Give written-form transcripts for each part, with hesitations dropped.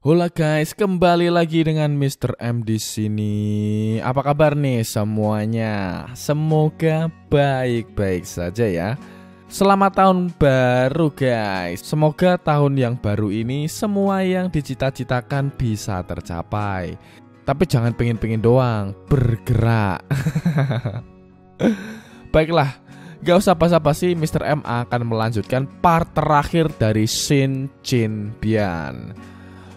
Hola guys, kembali lagi dengan Mr. M di sini. Apa kabar nih semuanya? Semoga baik-baik saja ya. Selamat tahun baru guys. Semoga tahun yang baru ini semua yang dicita-citakan bisa tercapai. Tapi jangan pengen-pengen doang, bergerak. Baiklah, gak usah basa-basi, Mr. M akan melanjutkan part terakhir dari Shin Jin Bian.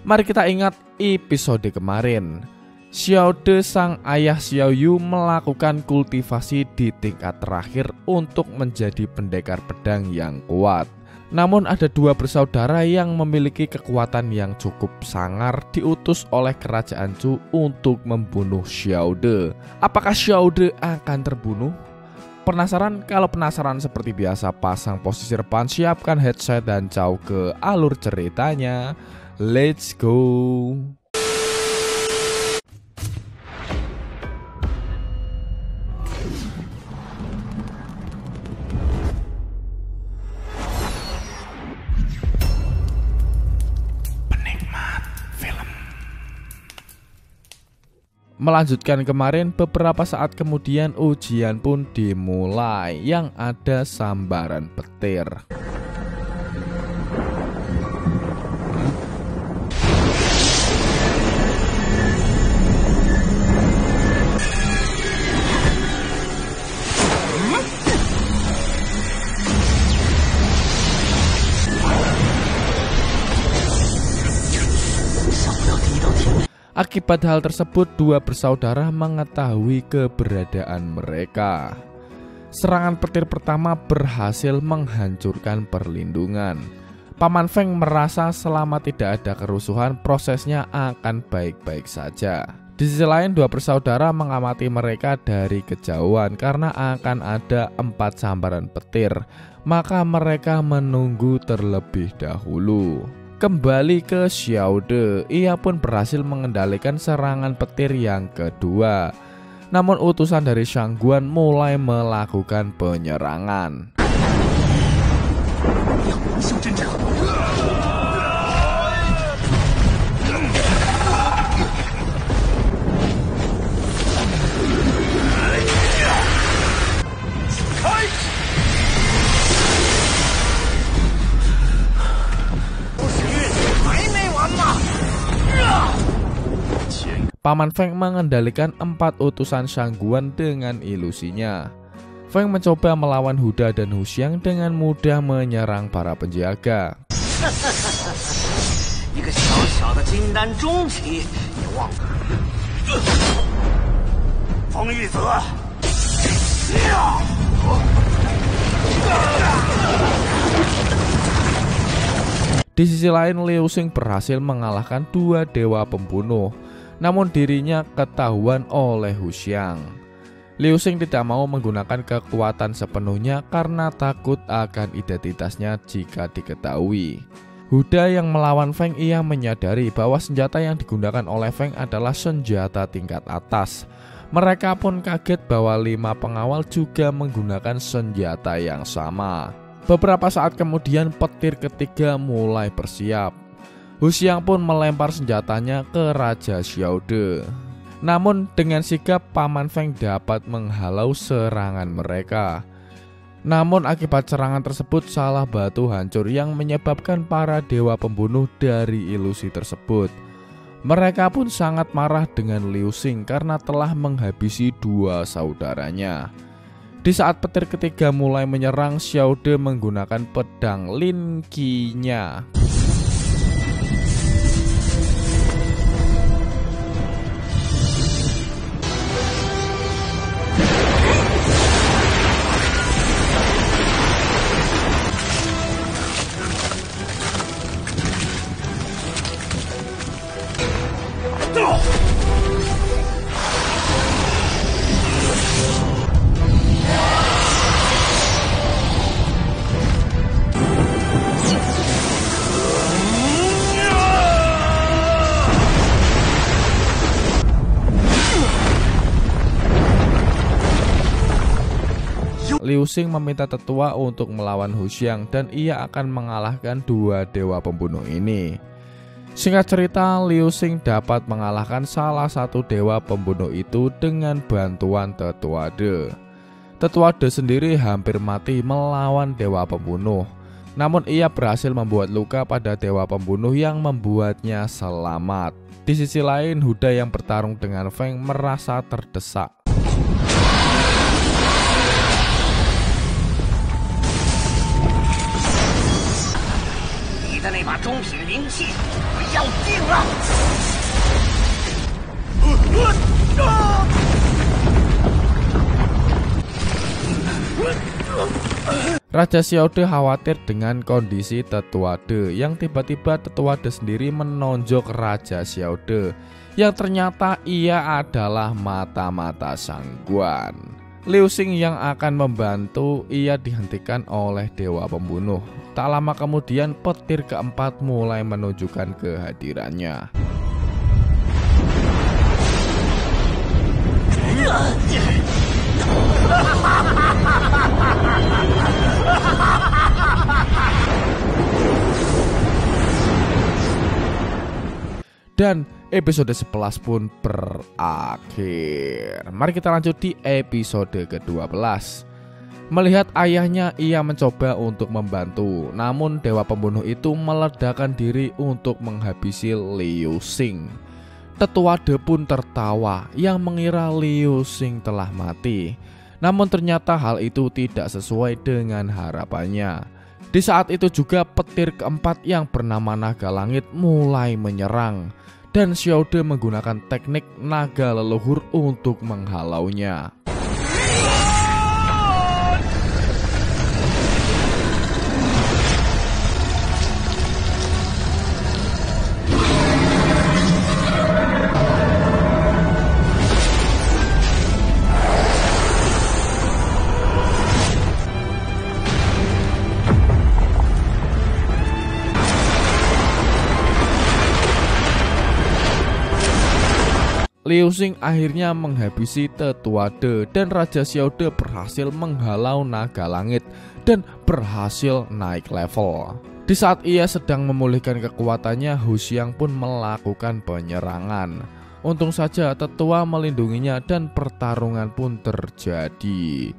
Mari kita ingat episode kemarin. Xiao De sang ayah Xiao Yu melakukan kultivasi di tingkat terakhir untuk menjadi pendekar pedang yang kuat. Namun ada dua bersaudara yang memiliki kekuatan yang cukup sangar diutus oleh kerajaan Chu untuk membunuh Xiao De. Apakah Xiao De akan terbunuh? Penasaran? Kalau penasaran seperti biasa pasang posisi depan, siapkan headset dan jauh ke alur ceritanya. Let's go. Penikmat film. Melanjutkan kemarin, beberapa saat kemudian ujian pun dimulai yang ada sambaran petir. Akibat hal tersebut, dua bersaudara mengetahui keberadaan mereka. Serangan petir pertama berhasil menghancurkan perlindungan. Paman Feng merasa selama tidak ada kerusuhan, prosesnya akan baik-baik saja. Di sisi lain, dua bersaudara mengamati mereka dari kejauhan karena akan ada 4 sambaran petir. Maka mereka menunggu terlebih dahulu. Kembali ke Xiao De, ia pun berhasil mengendalikan serangan petir yang kedua. Namun utusan dari Shangguan mulai melakukan penyerangan. Paman Feng mengendalikan 4 utusan Shangguan dengan ilusinya. Feng mencoba melawan Huda dan Hu Xiang dengan mudah menyerang para penjaga. Di sisi lain, Liu Xing berhasil mengalahkan 2 dewa pembunuh. Namun dirinya ketahuan oleh Hu Xiang. Liu Xing tidak mau menggunakan kekuatan sepenuhnya karena takut akan identitasnya jika diketahui. Huda yang melawan Feng, ia menyadari bahwa senjata yang digunakan oleh Feng adalah senjata tingkat atas. Mereka pun kaget bahwa 5 pengawal juga menggunakan senjata yang sama. Beberapa saat kemudian petir ketiga mulai bersiap. Hu Xiang pun melempar senjatanya ke Raja Xiao De. Namun dengan sigap Paman Feng dapat menghalau serangan mereka. Namun akibat serangan tersebut salah batu hancur yang menyebabkan para dewa pembunuh dari ilusi tersebut. Mereka pun sangat marah dengan Liu Xing karena telah menghabisi 2 saudaranya. Di saat petir ketiga mulai menyerang, Xiao De menggunakan pedang Lin Qi-nya. Liu Xing meminta tetua untuk melawan Hu Xiang dan ia akan mengalahkan 2 dewa pembunuh ini. Singkat cerita, Liu Xing dapat mengalahkan salah satu dewa pembunuh itu dengan bantuan Tetua De. Tetua De sendiri hampir mati melawan dewa pembunuh. Namun ia berhasil membuat luka pada dewa pembunuh yang membuatnya selamat. Di sisi lain, Huda yang bertarung dengan Feng merasa terdesak. Raja Xiaode khawatir dengan kondisi Tetua De yang tiba-tiba Tetua De sendiri menonjok Raja Xiaode yang ternyata ia adalah mata-mata sangguan. Liu Xing yang akan membantu ia dihentikan oleh dewa pembunuh. Tak lama kemudian petir keempat mulai menunjukkan kehadirannya. Dan episode 11 pun berakhir. Mari kita lanjut di episode ke-12. Melihat ayahnya, ia mencoba untuk membantu. Namun dewa pembunuh itu meledakkan diri untuk menghabisi Liu Xing. Tetua De pun tertawa yang mengira Liu Xing telah mati. Namun ternyata hal itu tidak sesuai dengan harapannya. Di saat itu juga petir keempat yang bernama naga langit mulai menyerang. Dan Xiaode menggunakan teknik naga leluhur untuk menghalaunya. Liu Xing akhirnya menghabisi Tetua De dan Raja Xiaode berhasil menghalau naga langit dan berhasil naik level. Di saat ia sedang memulihkan kekuatannya, Hu Xiang pun melakukan penyerangan. Untung saja Tetua melindunginya dan pertarungan pun terjadi.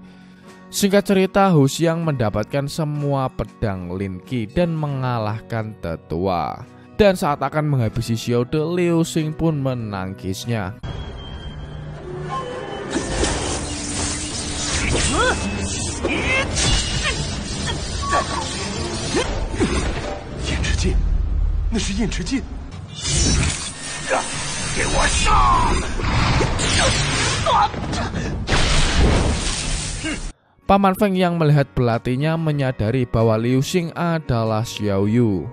Singkat cerita, Hu Xiang mendapatkan semua pedang Lin Qi dan mengalahkan Tetua. Dan saat akan menghabisi Xiaode, Liu Xing pun menangkisnya. Paman Feng yang melihat belatinya menyadari bahwa Liu Xing adalah Xiao Yu.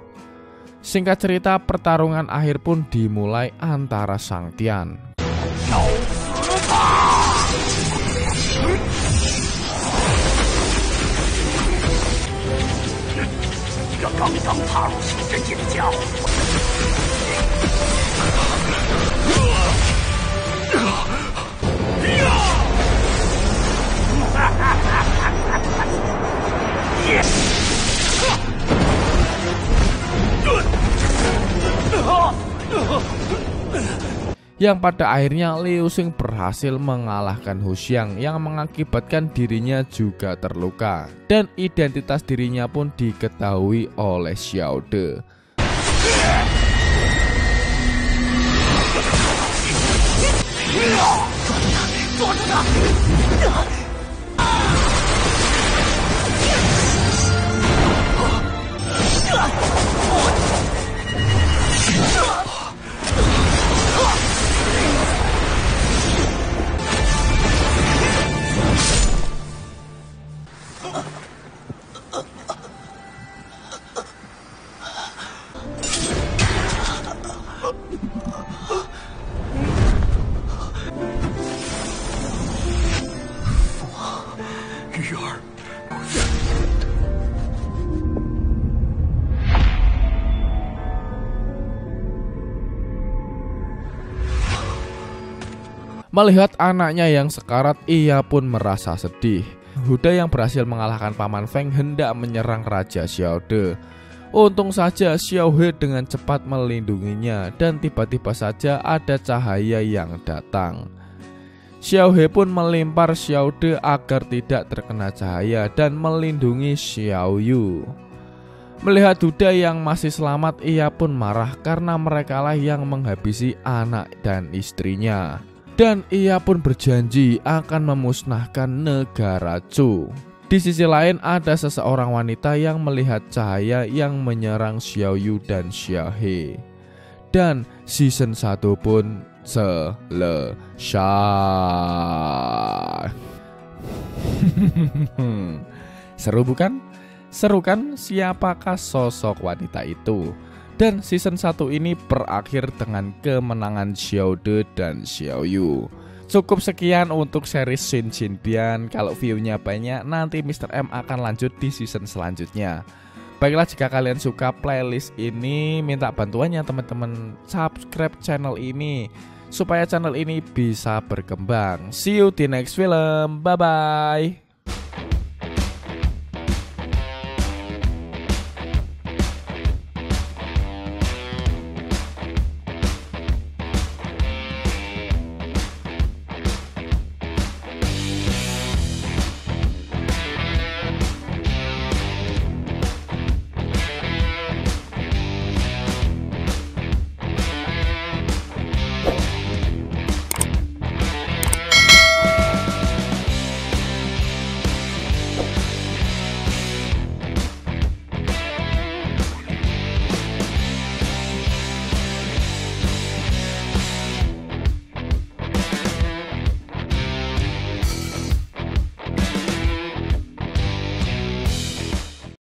Singkat cerita, pertarungan akhir pun dimulai antara Sang Tian. Yang pada akhirnya Liu Xing berhasil mengalahkan Hu Xiang yang mengakibatkan dirinya juga terluka. Dan identitas dirinya pun diketahui oleh Xiaode. Melihat anaknya yang sekarat, ia pun merasa sedih. Huda yang berhasil mengalahkan Paman Feng hendak menyerang Raja Xiaode. Untung saja Xiao He dengan cepat melindunginya dan tiba-tiba saja ada cahaya yang datang. Xiao He pun melempar Xiao De agar tidak terkena cahaya dan melindungi Xiao Yu. Melihat duda yang masih selamat, ia pun marah karena merekalah yang menghabisi anak dan istrinya. Dan ia pun berjanji akan memusnahkan negara Chu. Di sisi lain ada seseorang wanita yang melihat cahaya yang menyerang Xiao Yu dan Xiao He. Dan season 1 pun selesai. Seru bukan? Seru kan? Siapakah sosok wanita itu? Dan season 1 ini berakhir dengan kemenangan Xiao De dan Xiao Yu. Cukup sekian untuk series Shin Shin Bian. Kalau view-nya banyak, nanti Mr. M akan lanjut di season selanjutnya. Baiklah, jika kalian suka playlist ini, minta bantuannya teman-teman subscribe channel ini supaya channel ini bisa berkembang. See you di next film. Bye bye.